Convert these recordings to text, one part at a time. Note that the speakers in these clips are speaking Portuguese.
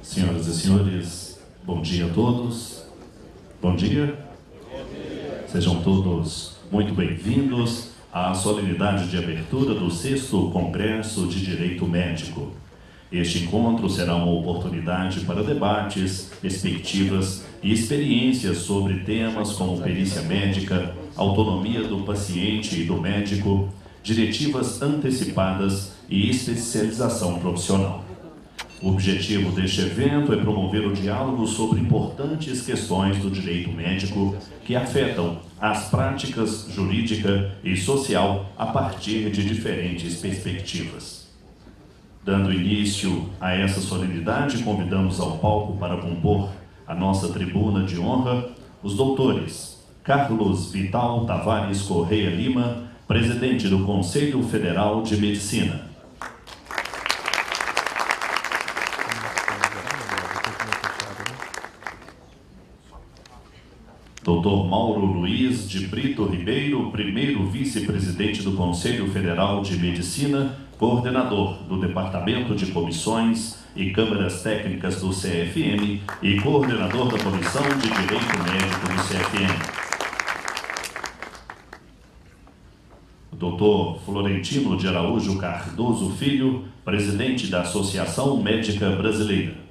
Senhoras e senhores, bom dia a todos. Bom dia. Sejam todos muito bem-vindos à solenidade de abertura do 6º Congresso de Direito Médico. Este encontro será uma oportunidade para debates, perspectivas e experiências sobre temas como perícia médica, autonomia do paciente e do médico, diretivas antecipadas e especialização profissional. O objetivo deste evento é promover o diálogo sobre importantes questões do direito médico que afetam as práticas jurídica e social a partir de diferentes perspectivas. Dando início a essa solenidade, convidamos ao palco para compor a nossa tribuna de honra os doutores Carlos Vital Tavares Correia Lima, presidente do Conselho Federal de Medicina. Dr. Mauro Luiz de Brito Ribeiro, primeiro vice-presidente do Conselho Federal de Medicina, coordenador do Departamento de Comissões e Câmaras Técnicas do CFM e coordenador da Comissão de Direito Médico do CFM. Dr. Florentino de Araújo Cardoso Filho, presidente da Associação Médica Brasileira.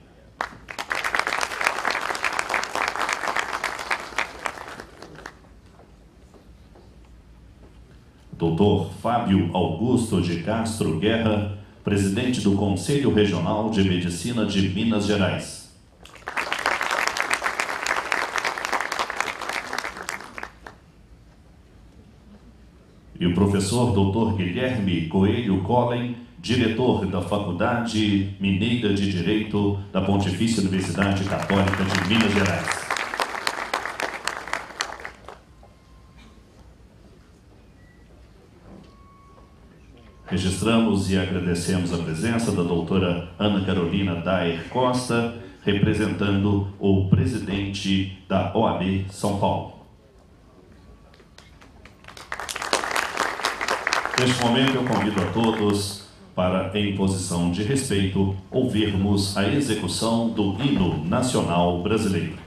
Dr. Fábio Augusto de Castro Guerra, presidente do Conselho Regional de Medicina de Minas Gerais. E o professor Dr. Guilherme Coelho Collen, diretor da Faculdade Mineira de Direito da Pontifícia Universidade Católica de Minas Gerais. Registramos e agradecemos a presença da doutora Ana Carolina Daer Costa, representando o presidente da OAB São Paulo. Neste momento eu convido a todos para, em posição de respeito, ouvirmos a execução do hino nacional brasileiro.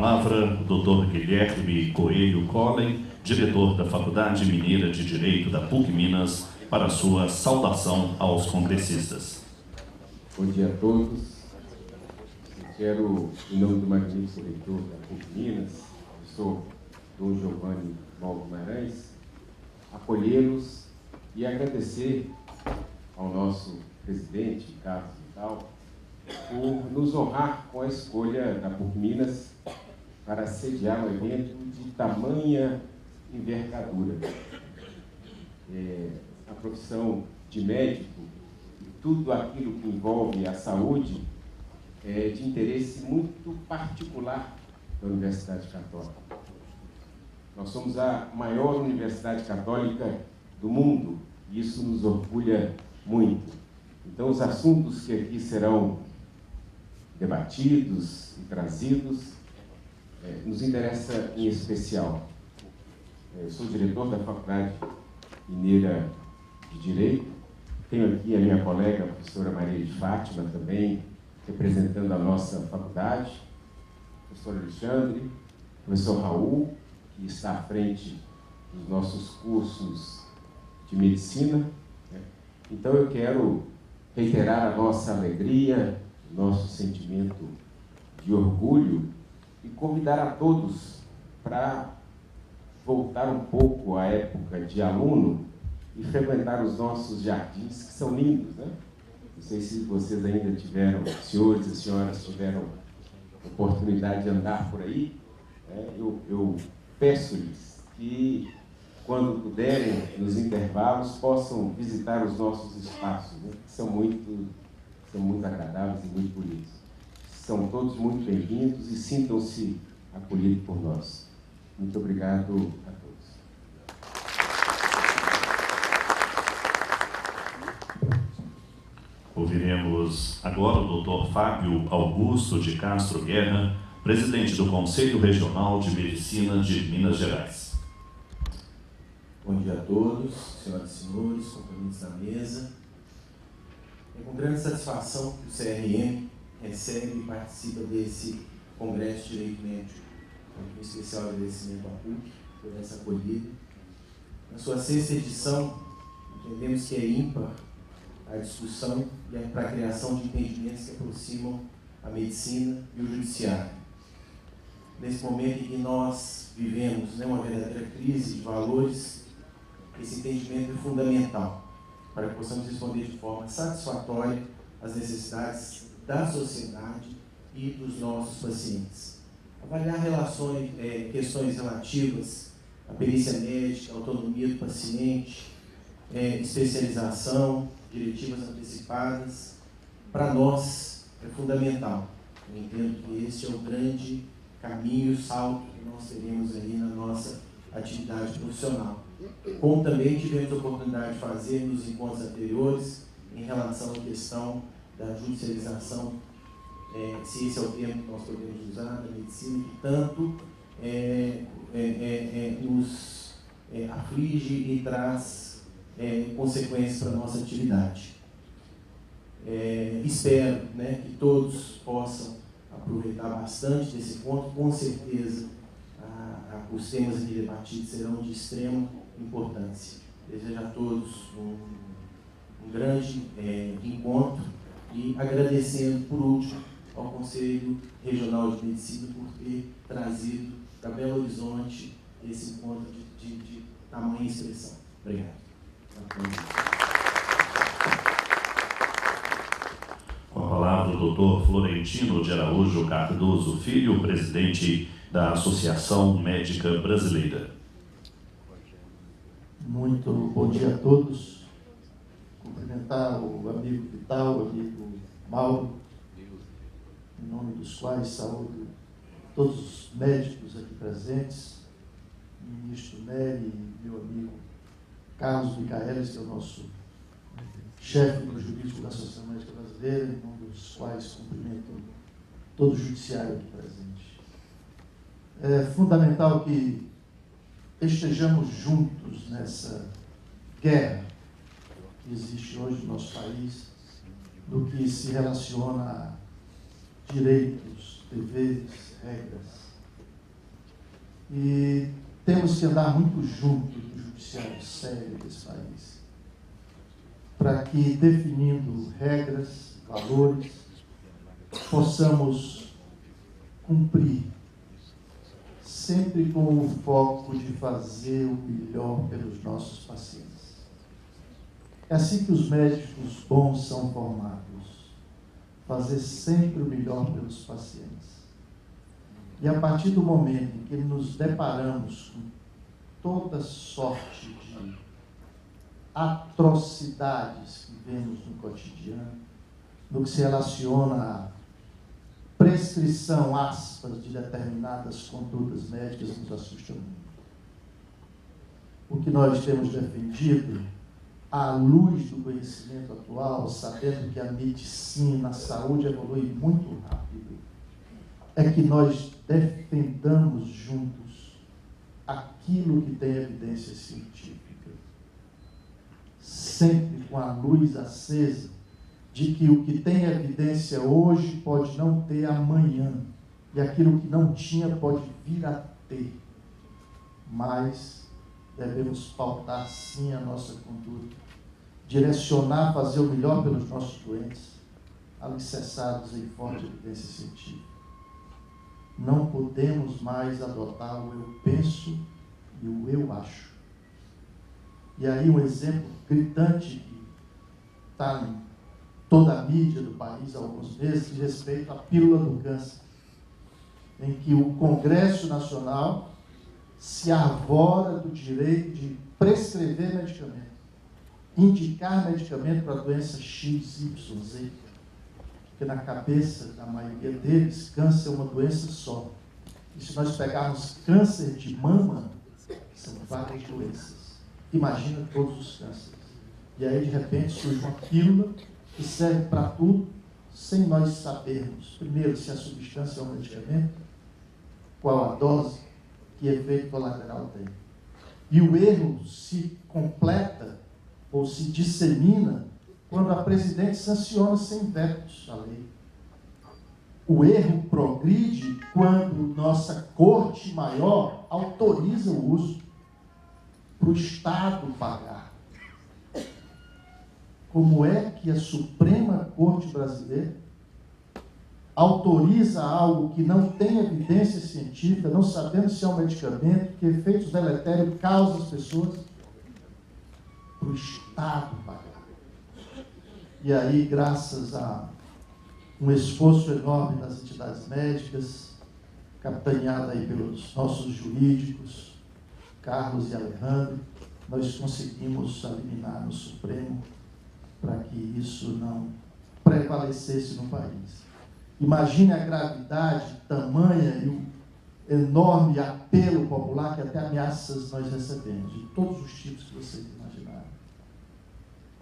palavra o Dr. Guilherme Coelho Collen, diretor da Faculdade Mineira de Direito da PUC Minas, para sua saudação aos congressistas. Bom dia a todos. Eu quero, em nome do magnífico reitor da PUC Minas, professor Dom Giovanni Mauro Guimarães, acolhê-los e agradecer ao nosso presidente, Carlos Vital, por nos honrar com a escolha da PUC Minas para sediar um evento de tamanha envergadura. A profissão de médico e tudo aquilo que envolve a saúde é de interesse muito particular da Universidade Católica. Nós somos a maior universidade católica do mundo e isso nos orgulha muito. Então, os assuntos que aqui serão debatidos e trazidos nos interessa em especial. Eu sou diretor da Faculdade Mineira de Direito, tenho aqui a minha colega, a professora Maria de Fátima, também representando a nossa faculdade, o professor Alexandre, o professor Raul, que está à frente dos nossos cursos de medicina. Então eu quero reiterar a nossa alegria, o nosso sentimento de orgulho e convidar a todos para voltar um pouco à época de aluno e frequentar os nossos jardins, que são lindos, né? Não sei se vocês ainda tiveram, senhores e senhoras, tiveram oportunidade de andar por aí. Eu peço-lhes que, quando puderem, nos intervalos, possam visitar os nossos espaços, né? Que são muito agradáveis e muito bonitos. São todos muito bem-vindos e sintam-se acolhidos por nós. Muito obrigado a todos. Ouviremos agora o Dr. Fábio Augusto de Castro Guerra, presidente do Conselho Regional de Medicina de Minas Gerais. Bom dia a todos, senhoras e senhores, companheiros da mesa. É com grande satisfação que o CRM recebe e participa desse Congresso de Direito Médico. Um especial agradecimento à PUC por essa acolhida. Na sua 6ª edição, entendemos que é ímpar a discussão e para a criação de entendimentos que aproximam a medicina e o judiciário. Nesse momento em que nós vivemos uma verdadeira crise de valores, esse entendimento é fundamental para que possamos responder de forma satisfatória às necessidades da sociedade e dos nossos pacientes. Avaliar questões relativas à perícia médica, autonomia do paciente, especialização, diretivas antecipadas, para nós é fundamental. Eu entendo que esse é o grande caminho, salto que nós teremos aí na nossa atividade profissional. Como também tivemos a oportunidade de fazer nos encontros anteriores em relação à questão da judicialização, se esse é o termo que nós podemos usar da medicina, que tanto nos aflige e traz consequências para a nossa atividade. Espero que todos possam aproveitar bastante desse ponto. Com certeza, os temas aqui debatidos serão de extrema importância. Desejo a todos um grande encontro e agradecendo, por último, ao Conselho Regional de Medicina por ter trazido para Belo Horizonte esse encontro de tamanha expressão. Obrigado. Com a palavra o Dr. Florentino de Araújo Cardoso Filho, presidente da Associação Médica Brasileira. Muito bom dia a todos. Cumprimentar o amigo Vital, o amigo Mauro, em nome dos quais saúdo todos os médicos aqui presentes, o ministro Nery e meu amigo Carlos Micaelis, que é o nosso chefe do jurídico da Associação Médica Brasileira, em nome dos quais cumprimento todo o judiciário aqui presente. É fundamental que estejamos juntos nessa guerra que existe hoje no nosso país, no que se relaciona a direitos, deveres, regras E temos que andar muito junto do judiciário sério desse país, para que, definindo regras, valores, possamos cumprir, sempre com o foco de fazer o melhor pelos nossos pacientes. É assim que os médicos bons são formados, fazer sempre o melhor pelos pacientes. E a partir do momento em que nos deparamos com toda sorte de atrocidades que vemos no cotidiano, no que se relaciona à prescrição, aspas, de determinadas condutas médicas, nos assusta muito. O que nós temos defendido, à luz do conhecimento atual, sabendo que a medicina, a saúde evolui muito rápido, é que nós defendamos juntos aquilo que tem evidência científica, sempre com a luz acesa de que o que tem evidência hoje pode não ter amanhã, e aquilo que não tinha pode vir a ter, mas devemos pautar sim a nossa conduta, direcionar, fazer o melhor pelos nossos doentes, alicerçados em forte evidência científica. Não podemos mais adotar o eu penso e o eu acho. E aí um exemplo gritante que está em toda a mídia do país há alguns meses, diz respeito à pílula do câncer, em que o Congresso Nacional se arvora do direito de prescrever medicamento, indicar medicamento para a doença X, Y, Z, porque na cabeça da maioria deles, câncer é uma doença só. E se nós pegarmos câncer de mama, são várias doenças. Imagina todos os cânceres. E aí, de repente, surge uma pílula que serve para tudo, sem nós sabermos, primeiro, se a substância é um medicamento, qual a dose, que efeito colateral tem. E o erro se completa ou se dissemina quando a presidente sanciona sem vetos a lei. O erro progride quando nossa Corte Maior autoriza o uso para o Estado pagar. Como é que a Suprema Corte Brasileira autoriza algo que não tem evidência científica, não sabendo se é um medicamento, que efeitos deletérios causam às pessoas, para o Estado pagar? E aí, graças a um esforço enorme das entidades médicas, capitaneada aí pelos nossos jurídicos, Carlos e Alejandro, nós conseguimos eliminar no Supremo para que isso não prevalecesse no país. Imagine a gravidade, tamanha e o enorme apelo popular que até ameaças nós recebemos, de todos os tipos que vocês imaginaram.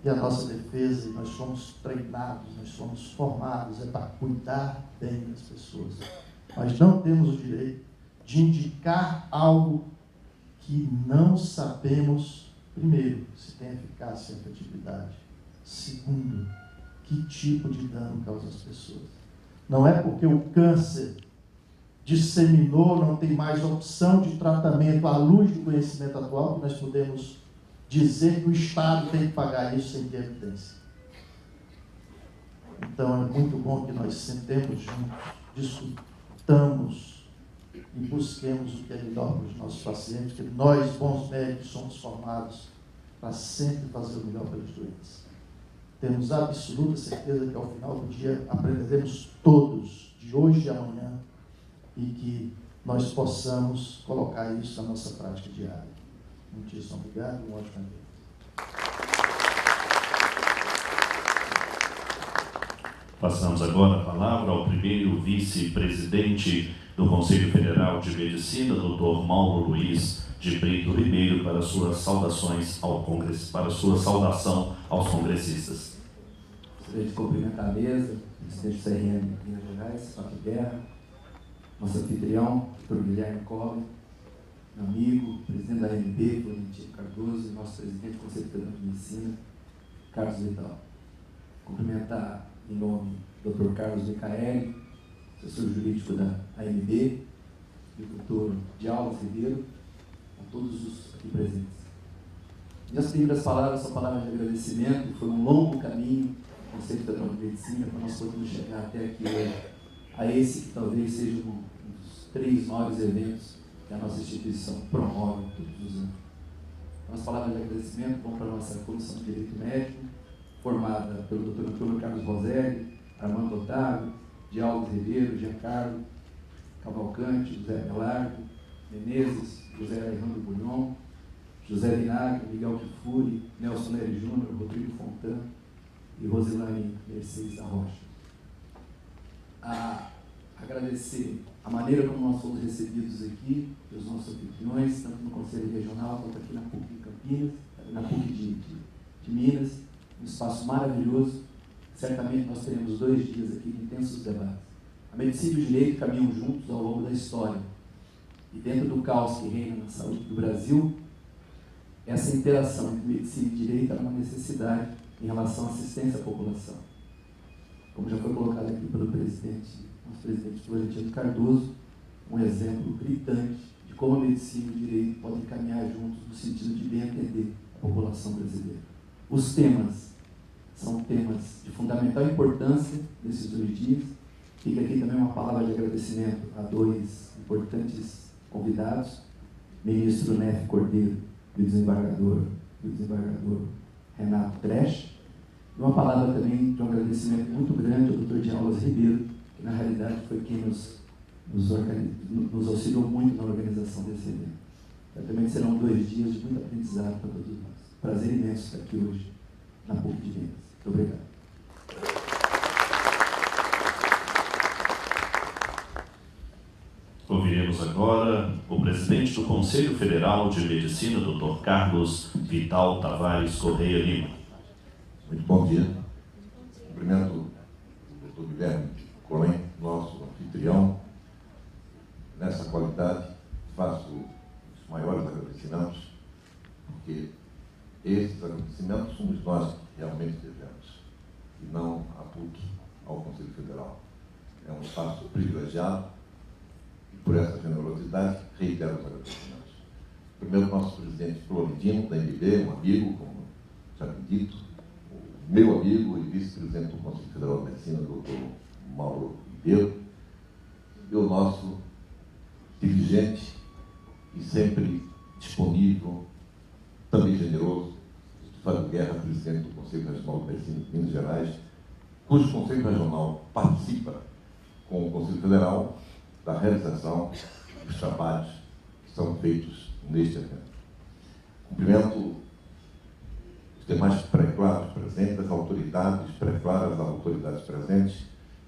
E a nossa defesa, e nós fomos treinados, nós fomos formados, é para cuidar bem das pessoas. Mas não temos o direito de indicar algo que não sabemos, primeiro, se tem eficácia e efetividade. Segundo, que tipo de dano causa às pessoas. Não é porque o câncer disseminou, não tem mais opção de tratamento à luz do conhecimento atual, que nós podemos dizer que o Estado tem que pagar isso sem ter evidência. Então, é muito bom que nós sentemos juntos, discutamos e busquemos o que é melhor para os nossos pacientes, porque nós, bons médicos, somos formados para sempre fazer o melhor pelos doentes. Temos absoluta certeza que, ao final do dia, aprenderemos todos, de hoje e amanhã, e que nós possamos colocar isso na nossa prática diária. Muitíssimo obrigado e um ótimo dia. Passamos agora a palavra ao primeiro vice-presidente do Conselho Federal de Medicina, Dr. Mauro Luiz de Brito Ribeiro, para suas saudações ao Congresso, para sua saudação aos congressistas. Gostaria de cumprimentar a mesa, o presidente do CRM de Minas Gerais, Fábio Guerra, nosso anfitrião, Dr. Guilherme Collor, meu amigo, presidente da AMB, Florentino Cardoso, e nosso presidente do Conselho Federal de Medicina, Carlos Vidal. Cumprimentar em nome do Dr. Carlos Micaeli, assessor jurídico da AMB, e o doutor Diálogos Ribeiro, a todos os aqui presentes. Minhas primeiras palavras são palavras de agradecimento. Foi um longo caminho, o Conselho Federal de Medicina, para nós podermos chegar até aqui hoje, a esse que talvez seja um dos 3 maiores eventos que a nossa instituição promove todos os anos. Então, as palavras de agradecimento vão para a nossa Comissão de Direito Médico, formada pelo Dr. Antônio Carlos Roselli, Armando Otávio, Diálogos Ribeiro, Giancarlo Cavalcante, José Belardo, Menezes, José Alejandro Bulhon, José Vinagre, Miguel Kifuri, Nelson Nery Júnior, Rodrigo Fontan e Rosilane Mercedes da Rocha. Agradecer a maneira como nós fomos recebidos aqui, pelos nossos anfitriões, tanto no Conselho Regional quanto aqui na PUC de Campinas, na PUC de Minas, um espaço maravilhoso. Certamente nós teremos 2 dias aqui de intensos debates. A medicina e o direito caminham juntos ao longo da história. E dentro do caos que reina na saúde do Brasil, essa interação entre medicina e direito é uma necessidade em relação à assistência à população. Como já foi colocado aqui pelo nosso presidente Florentino Cardoso, um exemplo gritante de como a medicina e o direito podem caminhar juntos no sentido de bem atender a população brasileira. Os temas são temas de fundamental importância nesses 2 dias. Fica aqui também uma palavra de agradecimento a 2 importantes convidados, ministro Nefe Cordeiro e o desembargador Renato Tresch, e uma palavra também de um agradecimento muito grande ao Dr. Diálogos Ribeiro, que na realidade foi quem nos auxiliou muito na organização desse evento. Certamente serão 2 dias de muito aprendizado para todos nós. Prazer imenso estar aqui hoje na PUC de Minas. Muito obrigado. Ouviremos agora o presidente do Conselho Federal de Medicina, Dr. Carlos Vital Tavares Correia Lima. Muito bom dia. Cumprimento o Dr. Guilherme Cohen, nosso anfitrião. Nessa qualidade, faço os maiores agradecimentos, porque esses agradecimentos somos nós que realmente devemos, e não a PUC ao Conselho Federal. É um espaço privilegiado, e por essa generosidade reitero os agradecimentos. Primeiro, nosso presidente Florentino, da MB, um amigo, como já bem dito, o meu amigo e vice-presidente do Conselho Federal de Medicina, Dr. Mauro Ribeiro, e o nosso dirigente e sempre disponível, também generoso, Fábio Guerra, presidente do Conselho Regional de Medicina de Minas Gerais, cujo Conselho Regional participa com o Conselho Federal da realização dos trabalhos que são feitos neste evento. Cumprimento os demais pré-claros presentes, as autoridades pré-claras, as autoridades presentes,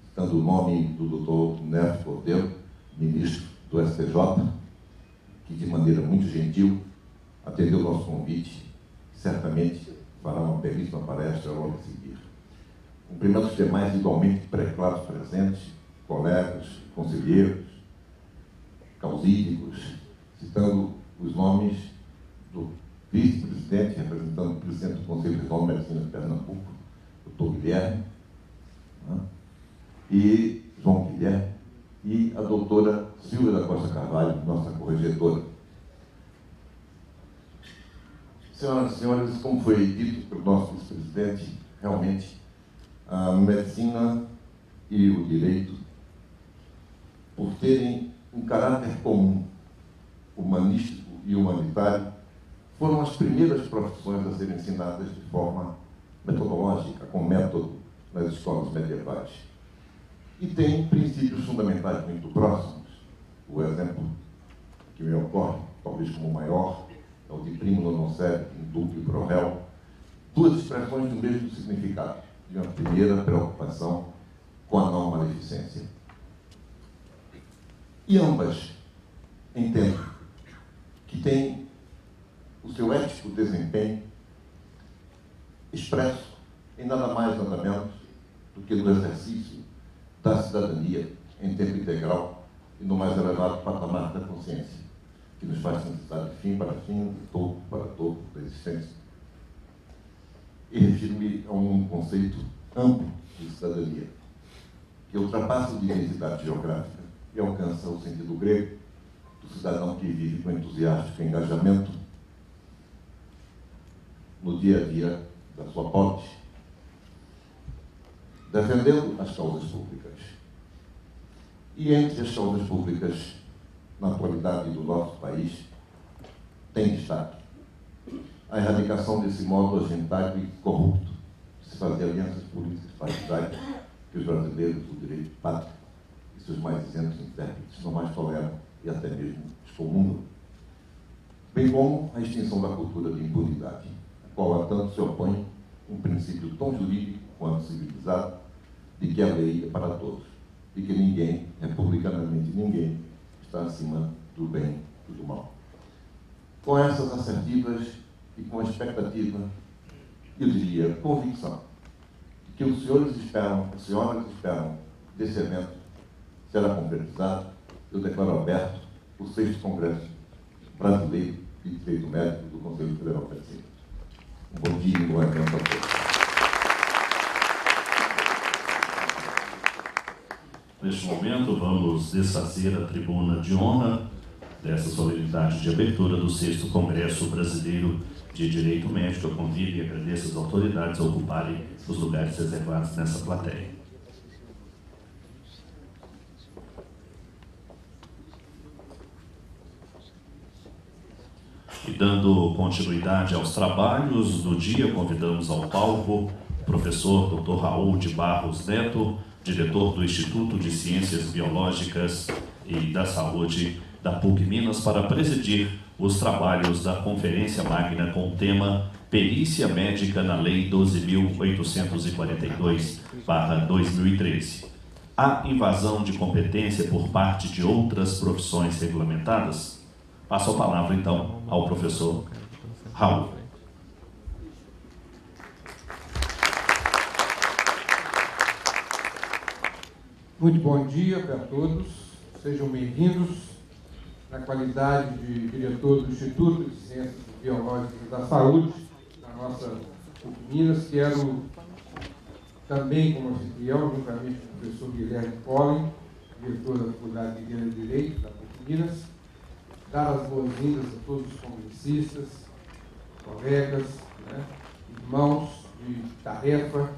citando o nome do Dr. Nefe Cordeiro, ministro do STJ, que de maneira muito gentil atendeu o nosso convite, certamente fará uma belíssima palestra logo a seguir. Cumprimento os demais igualmente pré-claros presentes, colegas, conselheiros, causídicos, citando os nomes do vice-presidente, representando o presidente do Conselho Regional de Medicina de Pernambuco, Dr. Guilherme, e João Guilherme, e a doutora Silvia da Costa Carvalho, nossa corregedora. Senhoras e senhores, como foi dito pelo nosso vice-presidente, realmente a medicina e o direito, por terem um caráter comum, humanístico e humanitário, foram as primeiras profissões a serem ensinadas de forma metodológica, com método, nas escolas medievais. E têm princípios fundamentais muito próximos. O exemplo que me ocorre, talvez como o maior, é o de primo non sed, indubio pro réu, 2 expressões do mesmo significado, de uma primeira preocupação com a não maleficência. E ambas entendo que têm o seu ético desempenho expresso em nada mais, nada menos do que no exercício da cidadania em tempo integral e no mais elevado patamar da consciência, que nos faz necessitar de fim para fim, de topo para topo da existência. E refiro-me a um conceito amplo de cidadania, que ultrapassa a diversidade geográfica e alcança o sentido grego, do cidadão que vive com entusiástico engajamento no dia a dia da sua polis, defendendo as causas públicas. E entre as causas públicas, na atualidade do nosso país, tem destaque a erradicação desse modo agendário e corrupto de se fazer alianças políticas partidárias que os brasileiros, o direito de pátria e seus mais isentos intérpretes não mais toleram e até mesmo excomungam, bem como a extinção da cultura de impunidade, a qual a tanto se opõe um princípio tão jurídico quanto civilizado de que a lei é para todos e que ninguém, republicanamente ninguém, está acima do bem e do mal. Com essas assertivas e com a expectativa, eu diria, convicção, que os senhores esperam, as senhoras esperam desse evento será concretizado, eu declaro aberto o 6º Congresso Brasileiro de Direito Médico do Conselho Federal de Medicina. Um bom dia e um bom evento a todos. Neste momento, vamos desfazer a tribuna de honra dessa solenidade de abertura do 6º Congresso Brasileiro de Direito Médico. Eu convido e agradeço as autoridades a ocuparem os lugares reservados nessa plateia. E dando continuidade aos trabalhos do dia, convidamos ao palco o professor Dr. Raul de Barros Neto, diretor do Instituto de Ciências Biológicas e da Saúde da PUC Minas, para presidir os trabalhos da Conferência Magna com o tema Perícia Médica na Lei 12.842/2013. Há invasão de competência por parte de outras profissões regulamentadas? Passo a palavra, então, ao professor Raul. Muito bom dia para todos, sejam bem-vindos. Na qualidade de diretor do Instituto de Ciências Biológicas e da Saúde, da nossa PUC Minas, quero também, como anfitrião, juntamente com o professor Guilherme Collin, diretor da Faculdade de Direito da PUC Minas, dar as boas-vindas a todos os congressistas, colegas, irmãos de tarefa,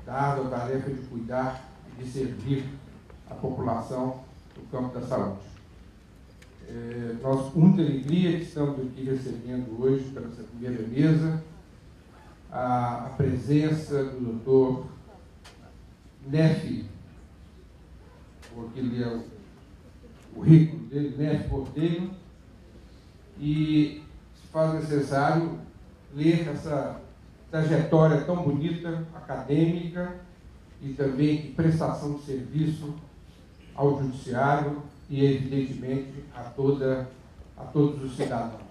da árdua tarefa de cuidar e de servir a população no campo da saúde. Nós, com muita alegria, que estamos aqui recebendo hoje, para essa primeira mesa, a presença do Dr. Nefi, porque ele é o currículo dele, Nefi Cordeiro, e se faz necessário ler essa trajetória tão bonita, acadêmica, e também de prestação de serviço ao judiciário e, evidentemente, a todos os cidadãos.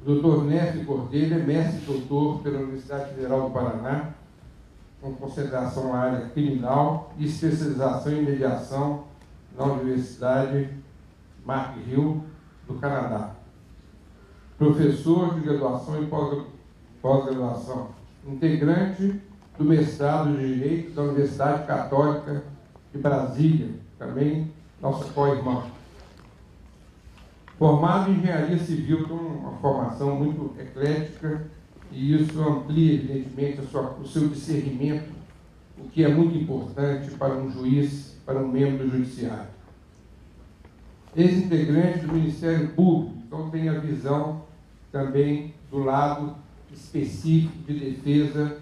O Dr. Nefi Cordeiro é mestre e doutor pela Universidade Federal do Paraná, com concentração na área criminal e especialização em mediação na Universidade McGill, do Canadá. Professor de graduação e pós-graduação, integrante do mestrado de Direito da Universidade Católica de Brasília, também nossa co-irmã. Formado em Engenharia Civil, com uma formação muito eclética, e isso amplia, evidentemente, o seu discernimento, o que é muito importante para um juiz, para um membro do judiciário. Ex-integrante do Ministério Público, então tem a visão também do lado específico de defesa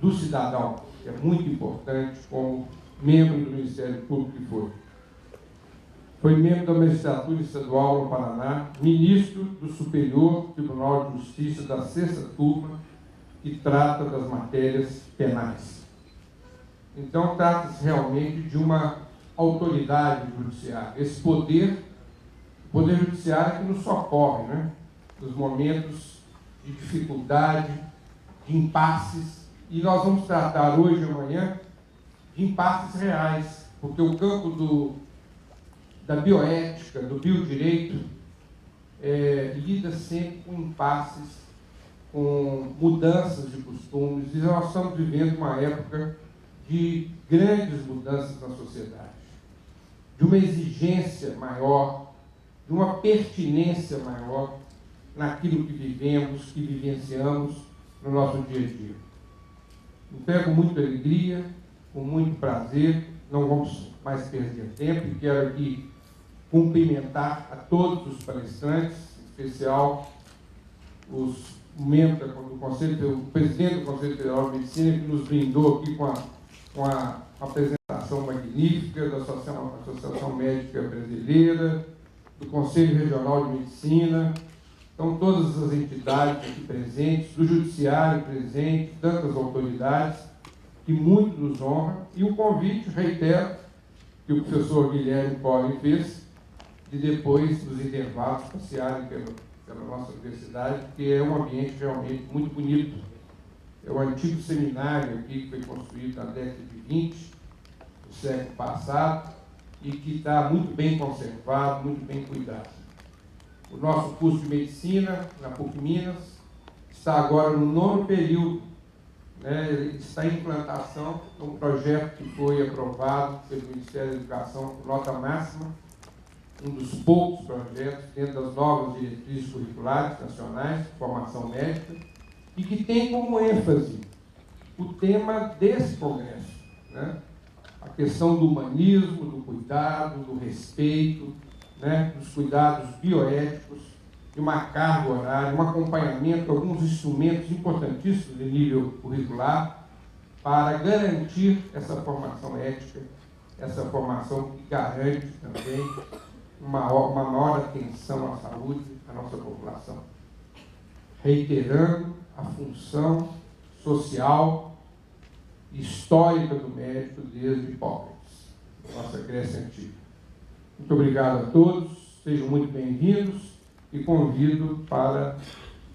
do cidadão, que é muito importante como membro do Ministério Público que foi. Foi membro da Magistratura Estadual no Paraná, ministro do Superior Tribunal de Justiça da 6ª Turma, que trata das matérias penais. Então, trata-se realmente de uma autoridade judiciária. Esse poder, o poder judiciário que nos socorre, nos momentos de dificuldade, de impasses, e nós vamos tratar hoje e amanhã de impasses reais, porque o campo da bioética, do biodireito, lida sempre com impasses, com mudanças de costumes, e nós estamos vivendo uma época de grandes mudanças na sociedade, de uma exigência maior de uma pertinência maior naquilo que vivemos, que vivenciamos no nosso dia a dia. Então, com muita alegria, com muito prazer, não vamos mais perder tempo, e quero aqui cumprimentar a todos os palestrantes, em especial os membros do Conselho, o presidente do Conselho Federal de Medicina, que nos brindou aqui com a apresentação magnífica da Associação Médica Brasileira, do Conselho Regional de Medicina. Então, todas as entidades aqui presentes, do Judiciário presente, tantas autoridades, que muito nos honra, e o convite, reitero, que o professor Guilherme Collin fez, de depois dos intervalos passearem pela nossa universidade, porque é um ambiente realmente muito bonito. É o antigo seminário aqui, que foi construído na década de 20, do século passado, e que está muito bem conservado, muito bem cuidado. O nosso curso de medicina, na PUC Minas, está agora no 9º período, né? Ele está em implantação, um projeto que foi aprovado pelo Ministério da Educação com nota máxima, um dos poucos projetos dentro das novas diretrizes curriculares nacionais de formação médica, e que tem como ênfase o tema desse congresso, né? A questão do humanismo, do cuidado, do respeito, né? Dos cuidados bioéticos, de uma carga horária, um acompanhamento, alguns instrumentos importantíssimos de nível curricular para garantir essa formação ética, essa formação que garante também uma maior atenção à saúde da nossa população. Reiterando a função social e histórica do médico desde Hipócrates, nossa Grécia Antiga. Muito obrigado a todos, sejam muito bem-vindos e convido para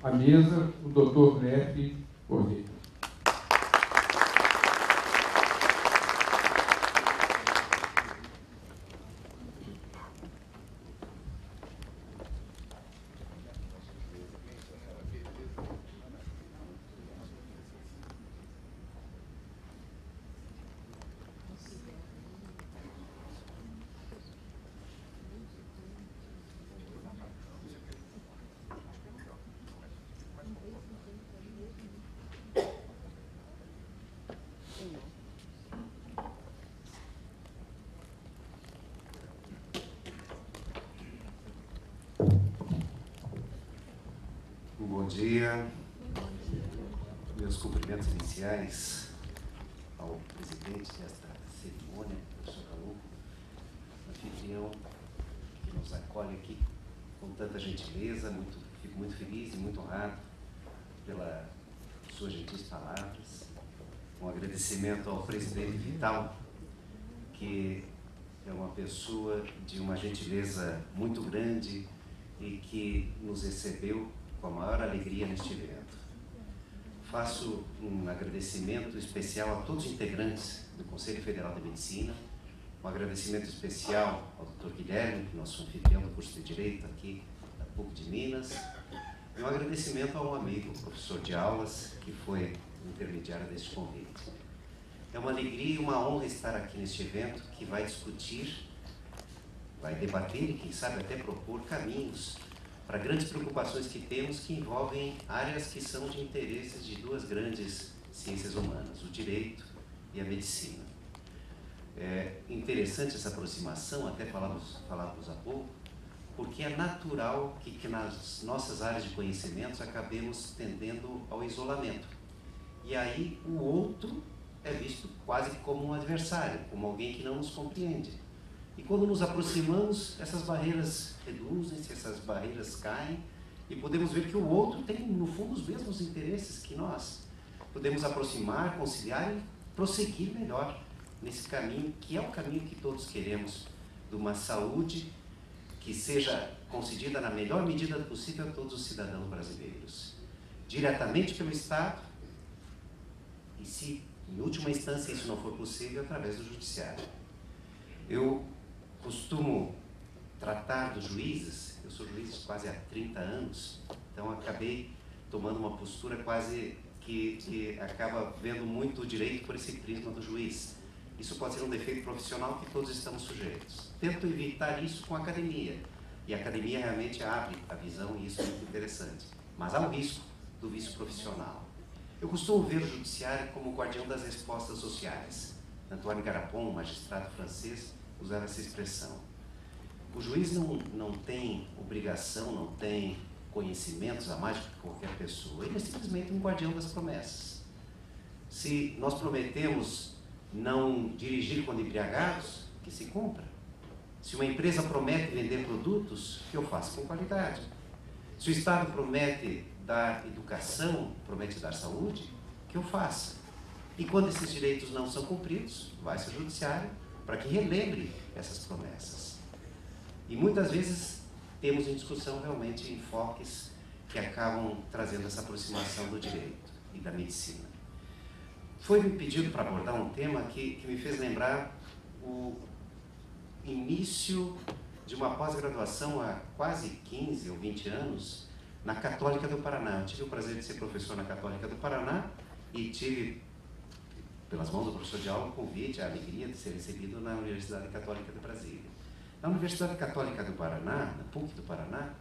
a mesa o Dr. Nefi Correia. Bom dia. Meus cumprimentos iniciais ao presidente desta cerimônia, professor Caluco, anfitrião que nos acolhe aqui com tanta gentileza. Fico muito feliz e muito honrado pelas suas gentis palavras. Um agradecimento ao presidente Vital, que é uma pessoa de uma gentileza muito grande e que nos recebeu com a maior alegria neste evento. Faço um agradecimento especial a todos os integrantes do Conselho Federal de Medicina, um agradecimento especial ao Dr. Guilherme, nosso anfitrião do curso de Direito aqui da PUC de Minas, e um agradecimento a um amigo, professor de aulas, que foi o intermediário deste convite. É uma alegria e uma honra estar aqui neste evento que vai discutir, vai debater e, quem sabe, até propor caminhos para grandes preocupações que temos que envolvem áreas que são de interesses de duas grandes ciências humanas, o direito e a medicina. É interessante essa aproximação, até falávamos há pouco, porque é natural que nas nossas áreas de conhecimentos acabemos tendendo ao isolamento. E aí o outro é visto quase como um adversário, como alguém que não nos compreende. E quando nos aproximamos, essas barreiras reduzem-se, essas barreiras caem, e podemos ver que o outro tem, no fundo, os mesmos interesses que nós. Podemos aproximar, conciliar e prosseguir melhor nesse caminho, que é o caminho que todos queremos, de uma saúde que seja concedida na melhor medida possível a todos os cidadãos brasileiros, diretamente pelo Estado, e se, em última instância, isso não for possível, através do Judiciário. Eu costumo tratar dos juízes, eu sou juiz quase há 30 anos, então acabei tomando uma postura quase que acaba vendo muito o direito por esse prisma do juiz. Isso pode ser um defeito profissional que todos estamos sujeitos. Tento evitar isso com a academia. E a academia realmente abre a visão e isso é muito interessante. Mas há um risco do vício profissional. Eu costumo ver o judiciário como o guardião das respostas sociais. Antoine Garapon, um magistrado francês, usava essa expressão. O juiz não tem obrigação, não tem conhecimentos a mais do que qualquer pessoa. Ele é simplesmente um guardião das promessas. Se nós prometemos não dirigir quando embriagados, que se cumpra. Se uma empresa promete vender produtos, que eu faça com qualidade. Se o Estado promete dar educação, promete dar saúde, que eu faça. E quando esses direitos não são cumpridos, vai-se ao judiciário para que relembre essas promessas. E muitas vezes temos em discussão realmente enfoques que acabam trazendo essa aproximação do direito e da medicina. Foi-me pedido para abordar um tema que me fez lembrar o início de uma pós-graduação há quase 15 ou 20 anos na Católica do Paraná. Eu tive o prazer de ser professor na Católica do Paraná e tive, pelas mãos do professor de aula, o convite, a alegria de ser recebido na Universidade Católica de Brasília. Na Universidade Católica do Paraná, na PUC do Paraná,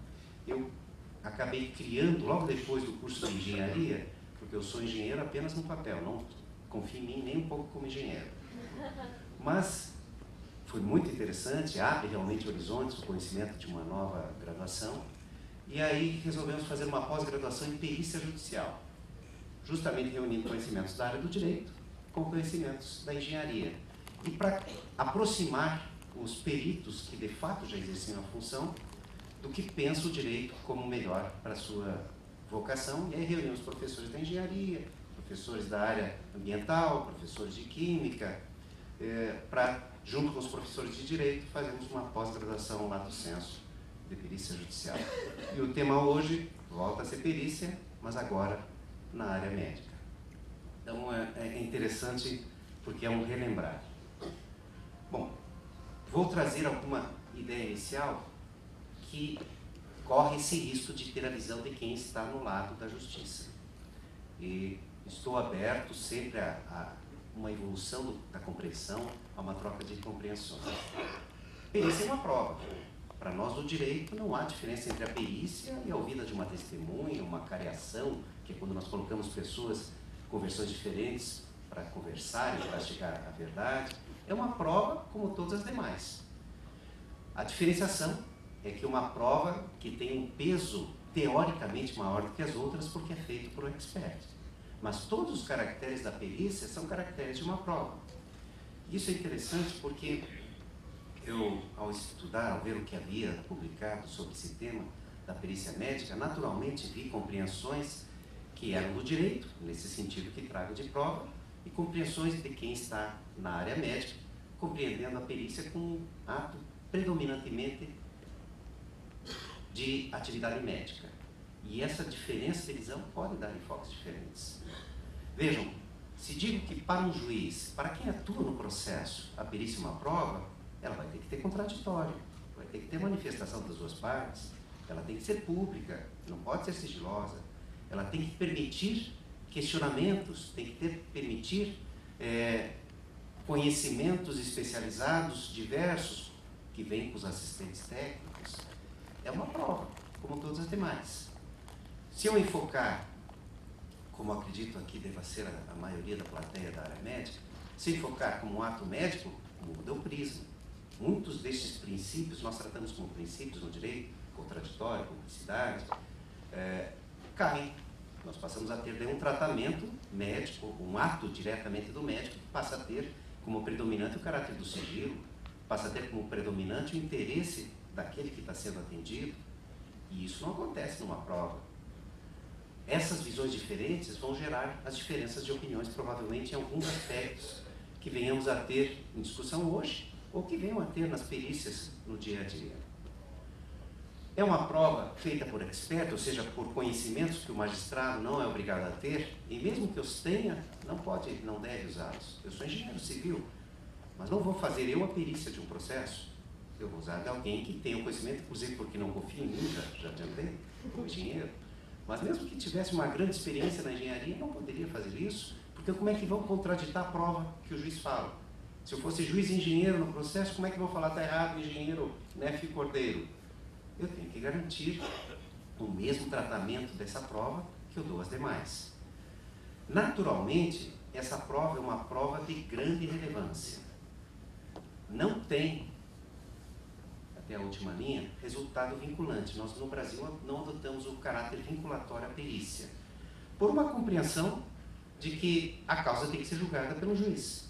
eu acabei criando, logo depois do curso de engenharia, porque eu sou engenheiro apenas no papel, não confio em mim nem um pouco como engenheiro. Mas foi muito interessante, abre realmente horizontes, o conhecimento de uma nova graduação. E aí resolvemos fazer uma pós-graduação em perícia judicial, justamente reunindo conhecimentos da área do direito com conhecimentos da engenharia. E para aproximar os peritos que de fato já exerciam a função do que pensa o direito como melhor para a sua vocação. E aí reunimos professores da engenharia, professores da área ambiental, professores de química, para, junto com os professores de direito, fazermos uma pós-graduação lato sensu de perícia judicial. E o tema hoje volta a ser perícia, mas agora na área médica. Então é interessante porque é um relembrar. Bom, vou trazer alguma ideia inicial que corre esse risco de ter a visão de quem está no lado da justiça. E estou aberto sempre a uma evolução da compreensão, a uma troca de compreensões. Perícia é uma prova. Para nós do direito não há diferença entre a perícia e a ouvida de uma testemunha, uma careação, que é quando nós colocamos pessoas com versões diferentes para conversarem, para chegar à verdade. É uma prova como todas as demais. A diferenciação é que uma prova que tem um peso teoricamente maior do que as outras porque é feito por um expert. Mas todos os caracteres da perícia são caracteres de uma prova. Isso é interessante porque eu, ao estudar, ao ver o que havia publicado sobre esse tema da perícia médica, naturalmente vi compreensões que eram do direito, nesse sentido que trago de prova, e compreensões de quem está na área médica, compreendendo a perícia como um ato predominantemente de atividade médica. E essa diferença de visão pode dar enfoques diferentes. Vejam, se digo que para um juiz, para quem atua no processo, a perícia é uma prova, ela vai ter que ter contraditório, vai ter que ter manifestação das duas partes, ela tem que ser pública, não pode ser sigilosa, ela tem que permitir questionamentos, tem que permitir conhecimentos especializados, diversos, que vêm com os assistentes técnicos. É uma prova, como todas as demais. Se eu enfocar, como acredito aqui deva ser a maioria da plateia da área médica, se enfocar como um ato médico, muda o prisma. Muitos destes princípios, nós tratamos como princípios no direito, contraditório, publicidade, caem. Nós passamos a ter um tratamento médico, um ato diretamente do médico, que passa a ter como predominante o caráter do sigilo, passa a ter como predominante o interesse daquele que está sendo atendido, e isso não acontece numa prova. Essas visões diferentes vão gerar as diferenças de opiniões, provavelmente em alguns aspectos que venhamos a ter em discussão hoje, ou que venham a ter nas perícias no dia a dia. É uma prova feita por expert, ou seja, por conhecimentos que o magistrado não é obrigado a ter, e mesmo que os tenha, não deve usá-los. Eu sou engenheiro civil, mas não vou fazer eu a perícia de um processo. Eu vou usar de alguém que tenha o conhecimento, inclusive porque não confio em mim, já adiantei, como engenheiro. Mas mesmo que tivesse uma grande experiência na engenharia, não poderia fazer isso, porque como é que vão contraditar a prova que o juiz fala? Se eu fosse juiz e engenheiro no processo, como é que vão falar está errado o engenheiro Nefe Cordeiro? eu tenho que garantir o mesmo tratamento dessa prova que eu dou às demais. Naturalmente, essa prova é uma prova de grande relevância. Não tem, até a última linha, resultado vinculante. Nós, no Brasil, não adotamos o caráter vinculatório à perícia, por uma compreensão de que a causa tem que ser julgada pelo juiz.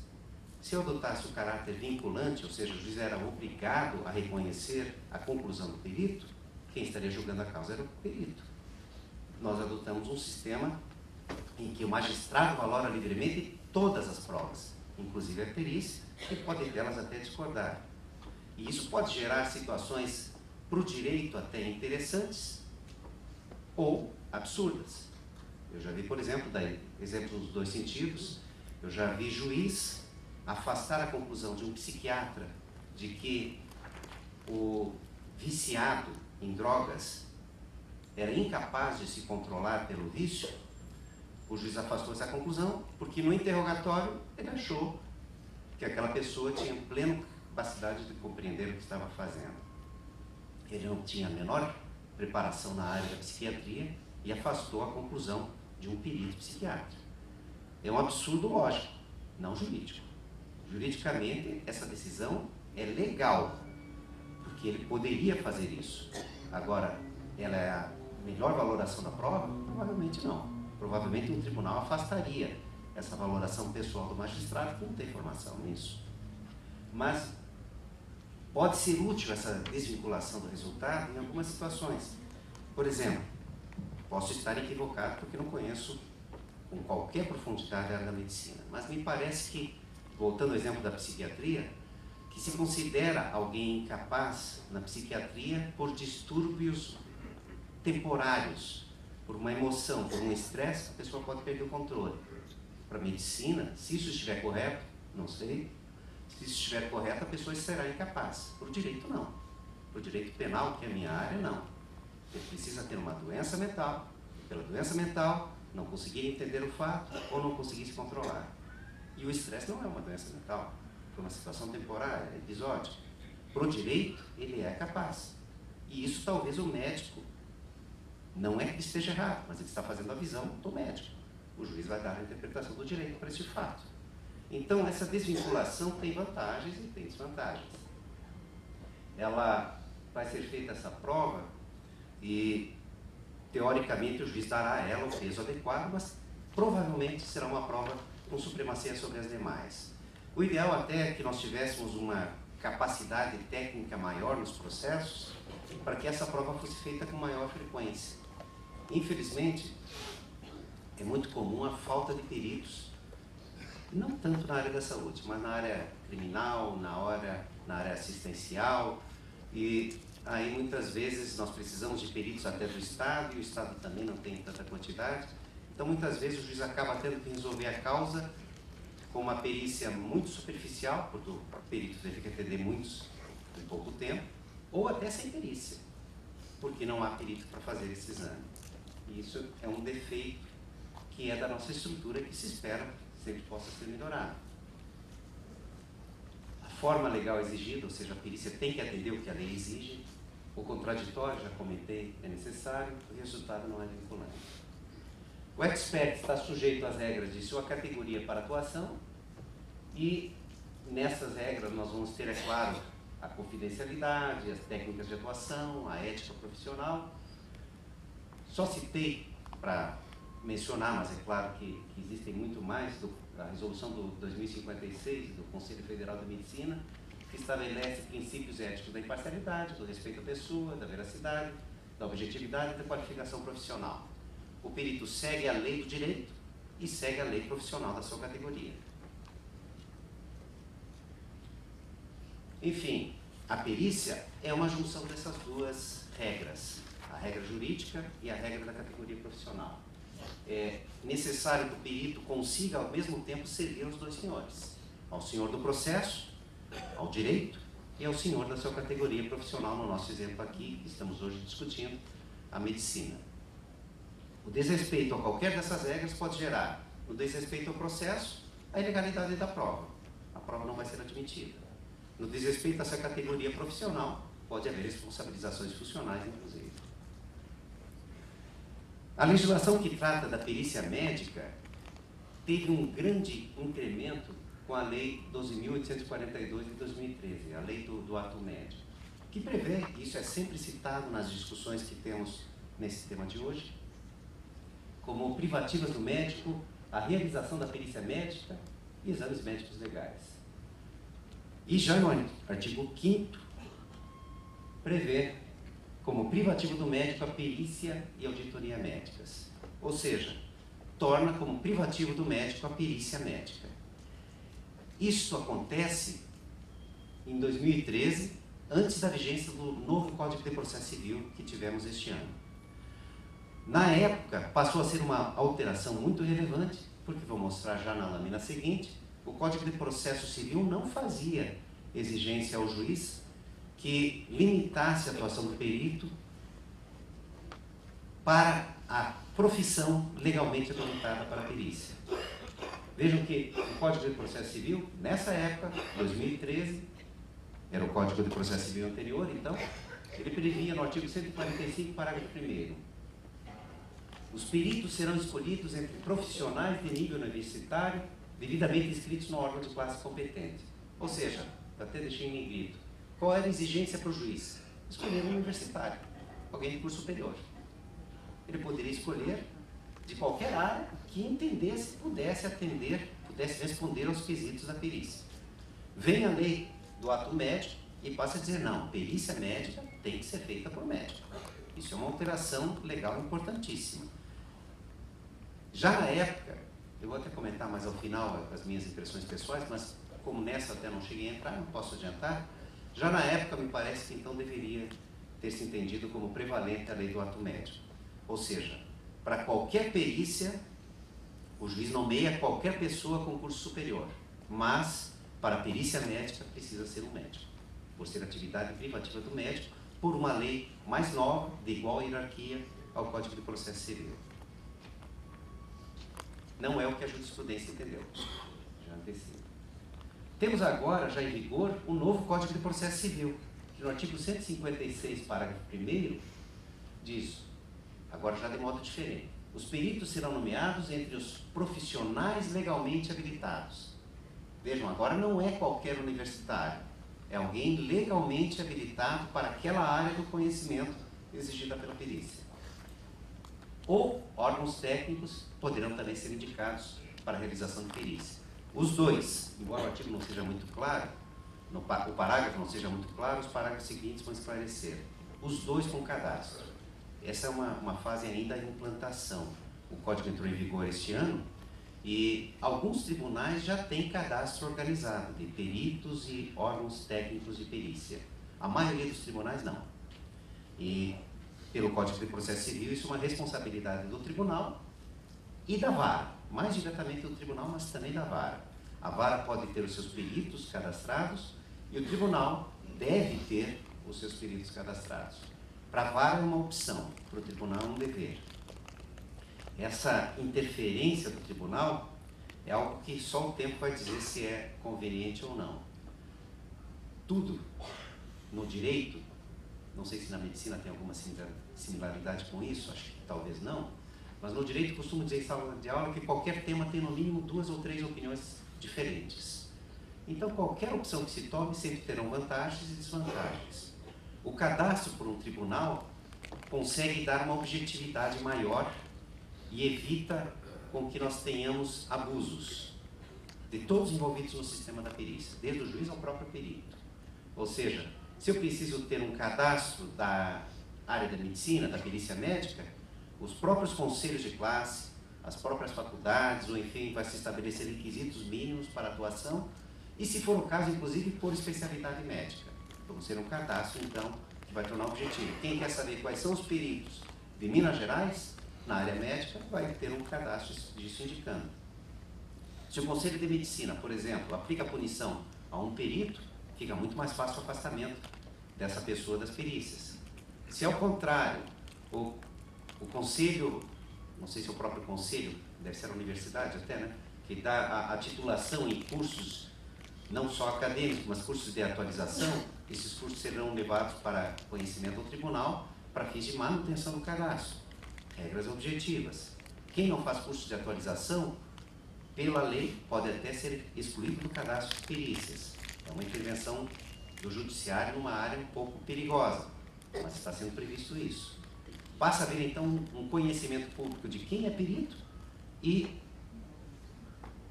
Se eu adotasse o caráter vinculante, ou seja, o juiz era obrigado a reconhecer a conclusão do perito, quem estaria julgando a causa era o perito. Nós adotamos um sistema em que o magistrado valora livremente todas as provas, inclusive a perícia, e pode delas até discordar. E isso pode gerar situações para o direito até interessantes ou absurdas. Eu já vi, por exemplo, exemplo nos dois sentidos, eu já vi juiz afastar a conclusão de um psiquiatra de que o viciado em drogas era incapaz de se controlar pelo vício. O juiz afastou essa conclusão porque no interrogatório ele achou que aquela pessoa tinha plena capacidade de compreender o que estava fazendo. Ele não tinha a menor preparação na área da psiquiatria e afastou a conclusão de um perito psiquiatra. É um absurdo lógico, não jurídico. Juridicamente, essa decisão é legal, porque ele poderia fazer isso. Agora, ela é a melhor valoração da prova? Provavelmente não. Provavelmente um tribunal afastaria essa valoração pessoal do magistrado, que não tem formação nisso. Mas pode ser útil essa desvinculação do resultado em algumas situações. Por exemplo, posso estar equivocado porque não conheço com qualquer profundidade a área da medicina, mas me parece que, voltando ao exemplo da psiquiatria, que se considera alguém incapaz na psiquiatria por distúrbios temporários, por uma emoção, por um estresse, a pessoa pode perder o controle. Para a medicina, se isso estiver correto, não sei, se isso estiver correto, a pessoa será incapaz. Por direito, não. Por direito penal, que é a minha área, não. Ele precisa ter uma doença mental, e pela doença mental, não conseguir entender o fato ou não conseguir se controlar. E o estresse não é uma doença mental, é uma situação temporária, é episódica. Para o direito, ele é capaz. E isso talvez o médico, não é que esteja errado, mas ele está fazendo a visão do médico. O juiz vai dar a interpretação do direito para esse fato. Então, essa desvinculação tem vantagens e tem desvantagens. Ela vai ser feita essa prova e, teoricamente, o juiz dará a ela o peso adequado, mas provavelmente será uma prova com supremacia sobre as demais. O ideal até é que nós tivéssemos uma capacidade técnica maior nos processos para que essa prova fosse feita com maior frequência. Infelizmente, é muito comum a falta de peritos, não tanto na área da saúde, mas na área criminal, na área assistencial, e aí muitas vezes nós precisamos de peritos até do Estado, e o Estado também não tem tanta quantidade, então muitas vezes o juiz acaba tendo que resolver a causa com uma perícia muito superficial, porque o perito teve que atender muitos em pouco tempo, ou até sem perícia, porque não há perito para fazer esse exame. E isso é um defeito que é da nossa estrutura, que se espera sempre possa ser melhorado. A forma legal exigida, ou seja, a perícia tem que atender o que a lei exige, o contraditório, já comentei, é necessário, o resultado não é vinculante. O expert está sujeito às regras de sua categoria para atuação e nessas regras nós vamos ter, é claro, a confidencialidade, as técnicas de atuação, a ética profissional. Só citei para mencionar, mas é claro que existem muito mais, a resolução do 2056 do Conselho Federal de Medicina, que estabelece princípios éticos da imparcialidade, do respeito à pessoa, da veracidade, da objetividade e da qualificação profissional. O perito segue a lei do direito e segue a lei profissional da sua categoria. Enfim, a perícia é uma junção dessas duas regras, a regra jurídica e a regra da categoria profissional. É necessário que o perito consiga, ao mesmo tempo, servir aos dois senhores, ao senhor do processo, ao direito, e ao senhor da sua categoria profissional, no nosso exemplo aqui, que estamos hoje discutindo, a medicina. O desrespeito a qualquer dessas regras pode gerar, no desrespeito ao processo, a ilegalidade da prova. A prova não vai ser admitida. No desrespeito a essa categoria profissional, pode haver responsabilizações funcionais, inclusive. A legislação que trata da perícia médica teve um grande incremento com a Lei 12.842 de 2013, a Lei do ato médico, que prevê, isso é sempre citado nas discussões que temos nesse tema de hoje, como privativas do médico, a realização da perícia médica e exames médicos legais. E já no artigo 5º, prevê como privativo do médico a perícia e auditoria médicas. Ou seja, torna como privativo do médico a perícia médica. Isso acontece em 2013, antes da vigência do novo Código de Processo Civil que tivemos este ano. Na época, passou a ser uma alteração muito relevante, porque vou mostrar já na lâmina seguinte, o Código de Processo Civil não fazia exigência ao juiz que limitasse a atuação do perito para a profissão legalmente habilitada para a perícia. Vejam que o Código de Processo Civil, nessa época, 2013, era o Código de Processo Civil anterior, então, ele previa no artigo 145, parágrafo 1º, os peritos serão escolhidos entre profissionais de nível universitário, devidamente inscritos no órgão de classe competente. Ou seja, até deixei em negrito, qual era a exigência para o juiz? Escolher um universitário, alguém de curso superior. Ele poderia escolher de qualquer área que entendesse, pudesse atender, pudesse responder aos quesitos da perícia. Vem a lei do ato médico e passa a dizer, não, perícia médica tem que ser feita por médico. Isso é uma alteração legal importantíssima. Já na época, eu vou até comentar mais ao final as minhas impressões pessoais, mas como nessa até não cheguei a entrar, não posso adiantar, já na época me parece que então deveria ter se entendido como prevalente a lei do ato médico. Ou seja, para qualquer perícia, o juiz nomeia qualquer pessoa com curso superior, mas para a perícia médica precisa ser um médico, por ser atividade privativa do médico, por uma lei mais nova, de igual hierarquia ao Código de Processo Civil. Não é o que a jurisprudência entendeu, já antecipo. Temos agora, já em vigor, o novo Código de Processo Civil, que no artigo 156, parágrafo 1º, diz, agora já de modo diferente, os peritos serão nomeados entre os profissionais legalmente habilitados. Vejam, agora não é qualquer universitário, é alguém legalmente habilitado para aquela área do conhecimento exigida pela perícia. Ou órgãos técnicos poderão também ser indicados para a realização de perícia. Os dois, embora o artigo não seja muito claro, o parágrafo não seja muito claro, os parágrafos seguintes vão esclarecer. Os dois com cadastro. Essa é uma fase ainda de implantação. O Código entrou em vigor este ano e alguns tribunais já têm cadastro organizado de peritos e órgãos técnicos de perícia. A maioria dos tribunais não. E pelo Código de Processo Civil, isso é uma responsabilidade do tribunal e da vara, mais diretamente do tribunal, mas também da vara. A vara pode ter os seus peritos cadastrados e o tribunal deve ter os seus peritos cadastrados. Para a vara é uma opção, para o tribunal é um dever. Essa interferência do tribunal é algo que só o tempo vai dizer se é conveniente ou não. Tudo no direito, não sei se na medicina tem alguma similaridade com isso, acho que talvez não, mas no direito costumo dizer em sala de aula que qualquer tema tem no mínimo 2 ou 3 opiniões diferentes. Então qualquer opção que se tome sempre terão vantagens e desvantagens. O cadastro por um tribunal consegue dar uma objetividade maior e evita com que nós tenhamos abusos de todos envolvidos no sistema da perícia, desde o juiz ao próprio perito. Ou seja, se eu preciso ter um cadastro da área da medicina, da perícia médica, os próprios conselhos de classe, as próprias faculdades, ou enfim, vai se estabelecer requisitos mínimos para atuação e, se for o caso, inclusive, por especialidade médica. Vamos ter um cadastro, então, que vai tornar objetivo. Quem quer saber quais são os peritos de Minas Gerais, na área médica, vai ter um cadastro disso indicando. Se o Conselho de Medicina, por exemplo, aplica a punição a um perito, fica muito mais fácil o afastamento dessa pessoa das perícias. Se ao contrário, o conselho, não sei se é o próprio conselho, deve ser a universidade até, né, que dá a titulação em cursos não só acadêmicos, mas cursos de atualização. Esses cursos serão levados para conhecimento ao tribunal para fins de manutenção do cadastro. Regras objetivas. Quem não faz curso de atualização, pela lei, pode até ser excluído do cadastro de perícias. É uma intervenção do judiciário numa área um pouco perigosa, mas está sendo previsto isso. Passa a haver, então, um conhecimento público de quem é perito e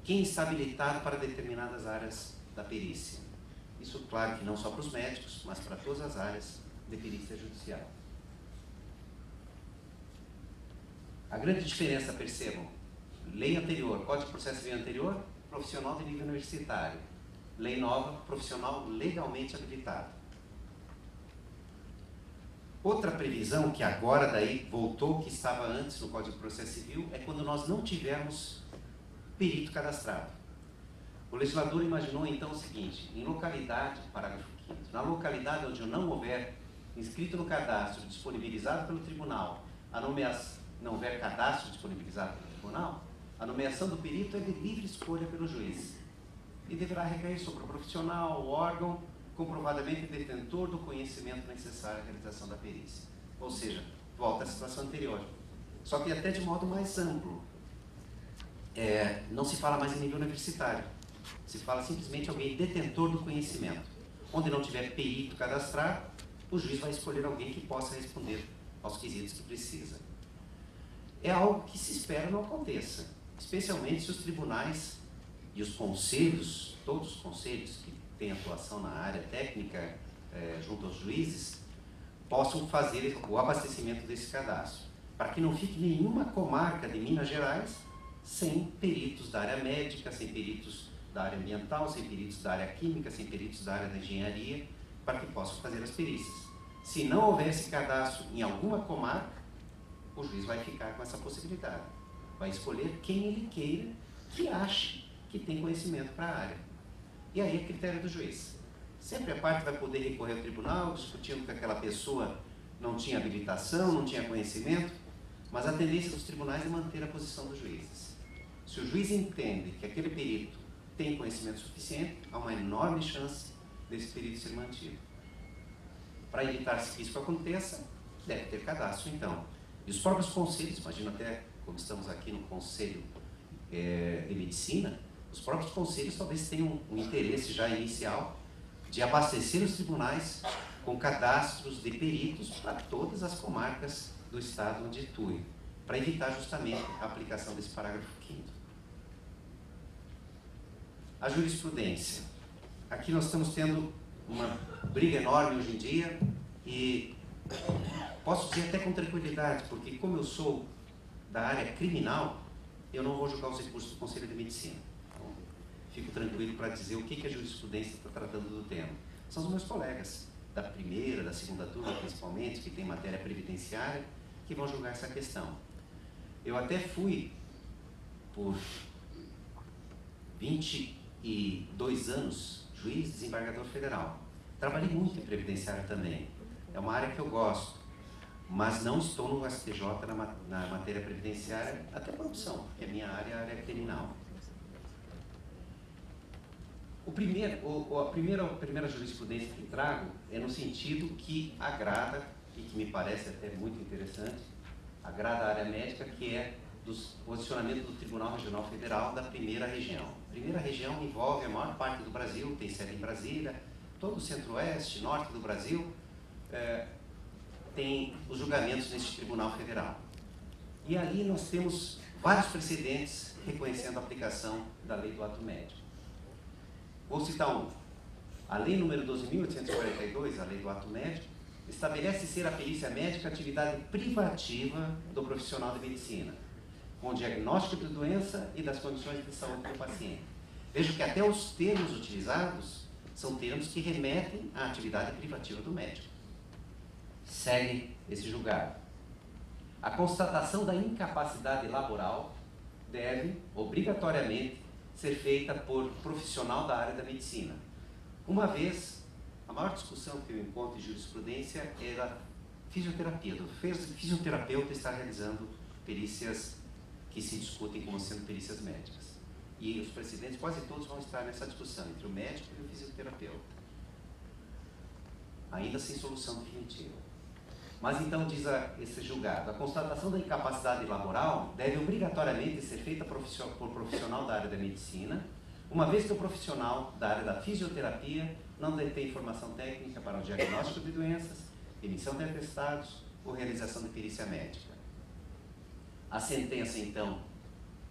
quem está habilitado para determinadas áreas da perícia. Isso, claro, que não só para os médicos, mas para todas as áreas de perícia judicial. A grande diferença, percebam, lei anterior, Código de Processo Civil anterior, profissional de nível universitário. Lei nova, profissional legalmente habilitado. Outra previsão, que agora daí voltou, que estava antes no Código de Processo Civil, é quando nós não tivermos perito cadastrado. O legislador imaginou então o seguinte: em localidade, parágrafo 5º, na localidade onde não houver inscrito no cadastro disponibilizado pelo tribunal, não houver cadastro disponibilizado pelo tribunal, a nomeação do perito é de livre escolha pelo juiz e deverá recair sobre o profissional, o órgão, comprovadamente detentor do conhecimento necessário à realização da perícia. Ou seja, volta à situação anterior. Só que até de modo mais amplo. Não se fala mais em nível universitário. Se fala simplesmente alguém detentor do conhecimento. Onde não tiver perito cadastrado, o juiz vai escolher alguém que possa responder aos quesitos que precisa. É algo que se espera não aconteça, especialmente se os tribunais e os conselhos, todos os conselhos que têm atuação na área técnica, junto aos juízes, possam fazer o abastecimento desse cadastro, para que não fique nenhuma comarca de Minas Gerais sem peritos da área médica, sem peritos da área ambiental, sem peritos da área química, sem peritos da área da engenharia, para que possam fazer as perícias. Se não houver esse cadastro em alguma comarca, o juiz vai ficar com essa possibilidade. Vai escolher quem ele queira, que ache que tem conhecimento para a área. E aí é critério do juiz. Sempre a parte vai poder recorrer ao tribunal, discutindo que aquela pessoa não tinha habilitação, não tinha conhecimento, mas a tendência dos tribunais é manter a posição dos juízes. Se o juiz entende que aquele perito tem conhecimento suficiente, há uma enorme chance desse perito ser mantido. Para evitar que isso aconteça, deve ter cadastro, então. E os próprios conselhos, imagino até como estamos aqui no Conselho de Medicina, os próprios conselhos talvez tenham um interesse já inicial de abastecer os tribunais com cadastros de peritos para todas as comarcas do estado onde atuem, para evitar justamente a aplicação desse parágrafo 5º. A jurisprudência. Aqui nós estamos tendo uma briga enorme hoje em dia e posso dizer até com tranquilidade, porque como eu sou da área criminal, eu não vou julgar os recursos do Conselho de Medicina. Então, fico tranquilo para dizer o que a jurisprudência está tratando do tema. São os meus colegas da primeira, da segunda turma, principalmente, que tem matéria previdenciária, que vão julgar essa questão. Eu até fui, por 22 anos, juiz desembargador federal. Trabalhei muito em previdenciário também. É uma área que eu gosto, mas não estou no STJ na matéria previdenciária, até por opção, porque a minha área é a área criminal. A primeira jurisprudência que trago é no sentido que agrada, e que me parece até muito interessante, agrada a área médica, que é do posicionamento do Tribunal Regional Federal da primeira região. A primeira região envolve a maior parte do Brasil, tem sede em Brasília, todo o centro-oeste, norte do Brasil, tem os julgamentos neste Tribunal Federal. E ali nós temos vários precedentes reconhecendo a aplicação da lei do ato médico. Vou citar um. A lei número 12.842, a lei do ato médico, estabelece ser a perícia médica atividade privativa do profissional de medicina, com o diagnóstico de doença e das condições de saúde do paciente. Vejo que até os termos utilizados são termos que remetem à atividade privativa do médico. Segue esse julgado. A constatação da incapacidade laboral deve, obrigatoriamente, ser feita por profissional da área da medicina. Uma vez, a maior discussão que eu encontro em jurisprudência é da fisioterapia. O fisioterapeuta está realizando perícias que se discutem como sendo perícias médicas. E os precedentes, quase todos vão estar nessa discussão entre o médico e o fisioterapeuta, ainda sem solução definitiva. Mas então diz esse julgado: a constatação da incapacidade laboral deve obrigatoriamente ser feita por profissional da área da medicina, uma vez que o profissional da área da fisioterapia não detém informação técnica para o diagnóstico de doenças, emissão de atestados ou realização de perícia médica. A sentença, então,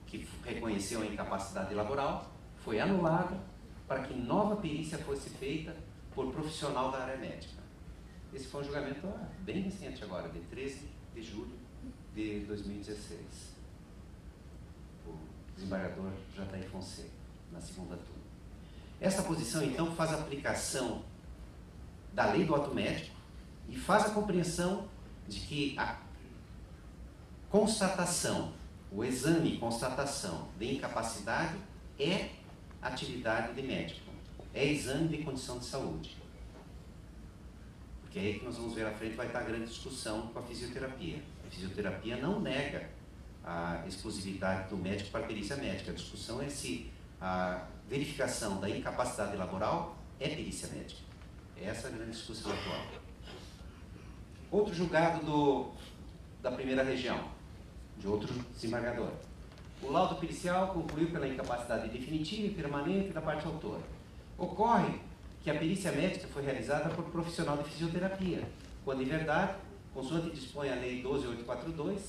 que reconheceu a incapacidade laboral, foi anulada para que nova perícia fosse feita por profissional da área médica. Esse foi um julgamento bem recente agora, de 13 de julho de 2016. O desembargador Jataí Fonseca, na segunda turma. Essa posição, então, faz a aplicação da lei do ato médico e faz a compreensão de que a constatação, o exame e constatação de incapacidade é atividade de médico, é exame de condição de saúde. Porque é aí que nós vamos ver à frente, vai estar a grande discussão com a fisioterapia. A fisioterapia não nega a exclusividade do médico para a perícia médica. A discussão é se a verificação da incapacidade laboral é perícia médica. Essa é a grande discussão atual. Outro julgado da primeira região, de outro desembargador. O laudo pericial concluiu pela incapacidade definitiva e permanente da parte autora. Ocorre que a perícia médica foi realizada por profissional de fisioterapia, quando, em verdade, consoante dispõe a Lei 12.842,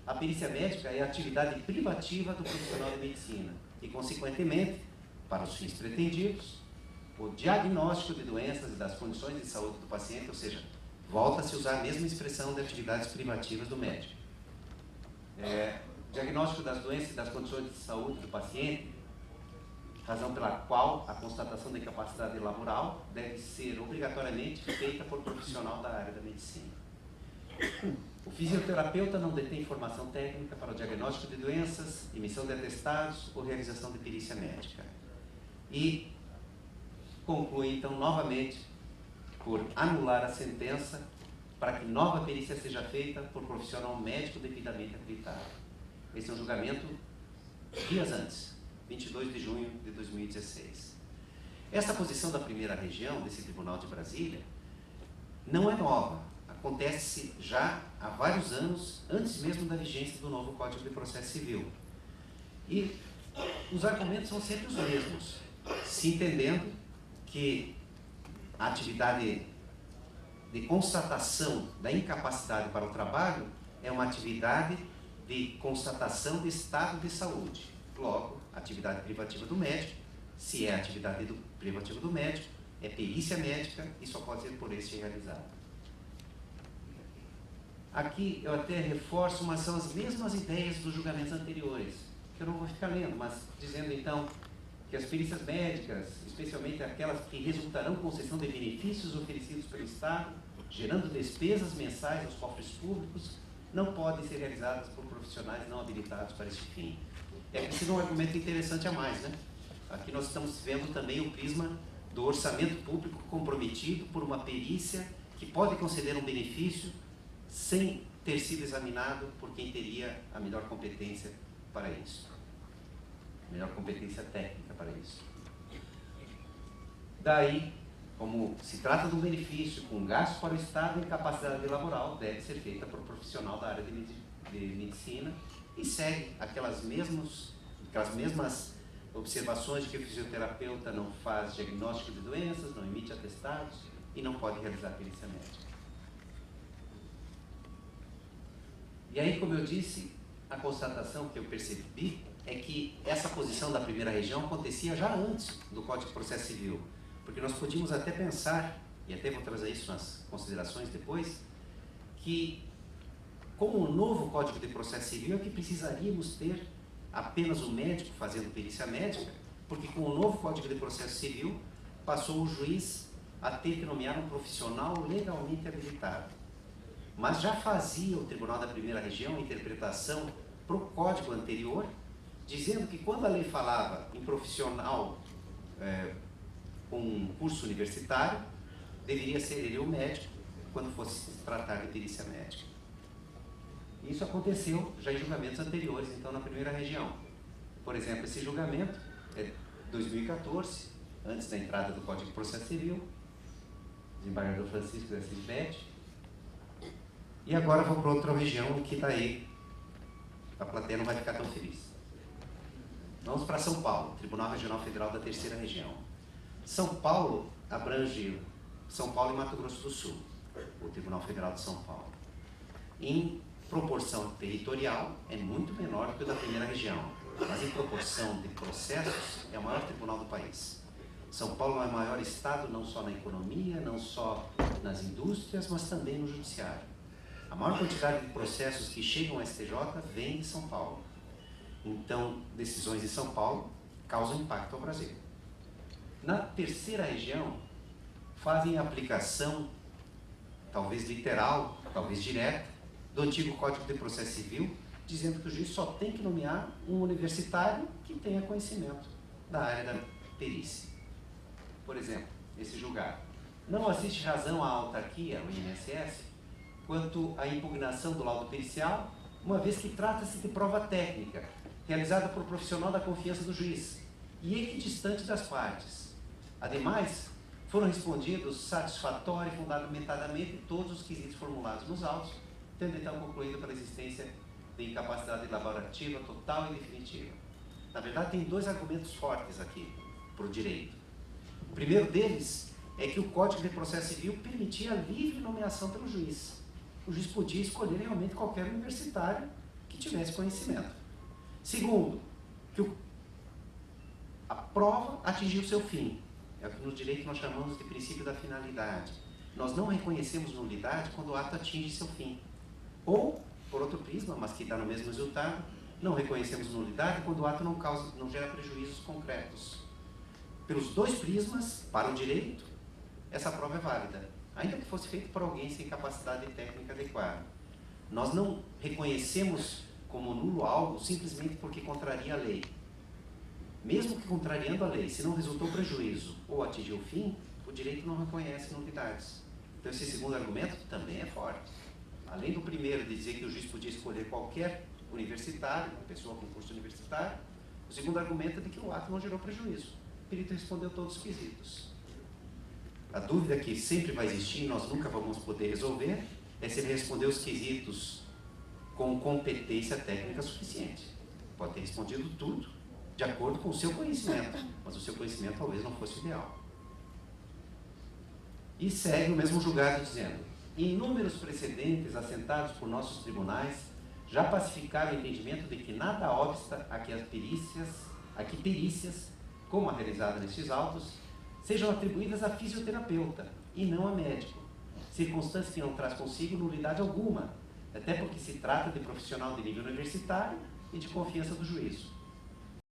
a perícia médica é a atividade privativa do profissional de medicina e, consequentemente, para os fins pretendidos, o diagnóstico de doenças e das condições de saúde do paciente, ou seja, volta-se a usar a mesma expressão de atividades privativas do médico. Diagnóstico das doenças e das condições de saúde do paciente, razão pela qual a constatação da incapacidade laboral deve ser obrigatoriamente feita por profissional da área da medicina. O fisioterapeuta não detém informação técnica para o diagnóstico de doenças, emissão de atestados ou realização de perícia médica. E conclui, então, novamente, por anular a sentença para que nova perícia seja feita por profissional médico devidamente acreditado. Esse é um julgamento dias antes, 22 de junho de 2016. Essa posição da primeira região, desse Tribunal de Brasília, não é nova. Acontece já há vários anos, antes mesmo da vigência do novo Código de Processo Civil. E os argumentos são sempre os mesmos, se entendendo que a atividade de constatação da incapacidade para o trabalho é uma atividade de constatação de estado de saúde. Logo, atividade privativa do médico, se é atividade privativa do médico, é perícia médica e só pode ser por este realizada. Aqui eu até reforço, mas são as mesmas ideias dos julgamentos anteriores, que eu não vou ficar lendo, mas dizendo então que as perícias médicas, especialmente aquelas que resultarão concessão de benefícios oferecidos pelo Estado, gerando despesas mensais aos cofres públicos, não podem ser realizadas por profissionais não habilitados para este fim. É preciso um argumento interessante a mais, né? Aqui nós estamos vendo também o prisma do orçamento público comprometido por uma perícia que pode conceder um benefício sem ter sido examinado por quem teria a melhor competência para isso. Melhor competência técnica para isso. Daí, como se trata de um benefício com gasto para o Estado, a incapacidade laboral deve ser feita por um profissional da área de medicina e segue aquelas mesmas observações de que o fisioterapeuta não faz diagnóstico de doenças, não emite atestados e não pode realizar perícia médica. E aí, como eu disse, a constatação que eu percebi é que essa posição da primeira região acontecia já antes do Código de Processo Civil, porque nós podíamos até pensar, e até vou trazer isso nas considerações depois, que com o novo Código de Processo Civil é que precisaríamos ter apenas o médico fazendo perícia médica, porque com o novo Código de Processo Civil passou o juiz a ter que nomear um profissional legalmente habilitado. Mas já fazia o Tribunal da Primeira Região a interpretação para o Código anterior, dizendo que quando a lei falava em profissional com um curso universitário, deveria ser ele o médico quando fosse tratar de perícia médica. Isso aconteceu já em julgamentos anteriores, então, na primeira região. Por exemplo, esse julgamento 2014, antes da entrada do Código de Processo Civil, desembargador Francisco da Silvete. E agora vou para outra região que está aí. A plateia não vai ficar tão feliz. Vamos para São Paulo, Tribunal Regional Federal da Terceira Região. São Paulo abrange São Paulo e Mato Grosso do Sul, o Tribunal Federal de São Paulo. Em proporção territorial, é muito menor do que o da primeira região, mas em proporção de processos, é o maior tribunal do país. São Paulo é o maior estado não só na economia, não só nas indústrias, mas também no judiciário. A maior quantidade de processos que chegam ao STJ vem de São Paulo. Então, decisões de São Paulo causam impacto ao Brasil. Na terceira região, fazem aplicação, talvez literal, talvez direta, do antigo Código de Processo Civil, dizendo que o juiz só tem que nomear um universitário que tenha conhecimento da área da perícia. Por exemplo, esse julgado. Não assiste razão à autarquia, o INSS, quanto à impugnação do laudo pericial, uma vez que trata-se de prova técnica, realizada por profissional da confiança do juiz e equidistante das partes. Ademais, foram respondidos satisfatória e fundamentadamente todos os quesitos formulados nos autos, tendo então concluído pela existência de incapacidade laborativa total e definitiva. Na verdade, tem dois argumentos fortes aqui para o direito. O primeiro deles é que o Código de Processo Civil permitia a livre nomeação pelo juiz. O juiz podia escolher realmente qualquer universitário que tivesse conhecimento. Segundo, que a prova atingiu seu fim. É o que no direito nós chamamos de princípio da finalidade. Nós não reconhecemos nulidade quando o ato atinge seu fim. Ou, por outro prisma, mas que dá no mesmo resultado, não reconhecemos nulidade quando o ato não gera prejuízos concretos. Pelos dois prismas, para o direito, essa prova é válida, ainda que fosse feita por alguém sem capacidade técnica adequada. Nós não reconhecemos como nulo algo simplesmente porque contraria a lei. Mesmo que contrariando a lei, se não resultou prejuízo ou atingiu o fim, o direito não reconhece nulidades. Então esse segundo argumento também é forte. Além do primeiro de dizer que o juiz podia escolher qualquer universitário, uma pessoa com curso universitário, o segundo argumento é de que o ato não gerou prejuízo. O perito respondeu todos os quesitos. A dúvida que sempre vai existir e nós nunca vamos poder resolver é se ele respondeu os quesitos com competência técnica suficiente. Pode ter respondido tudo de acordo com o seu conhecimento, mas o seu conhecimento talvez não fosse ideal. E segue o mesmo julgado dizendo: inúmeros precedentes assentados por nossos tribunais já pacificaram o entendimento de que nada obsta a que perícias, como a realizada nestes autos, sejam atribuídas a fisioterapeuta e não a médico, circunstância que não traz consigo nulidade alguma, até porque se trata de profissional de nível universitário e de confiança do juízo.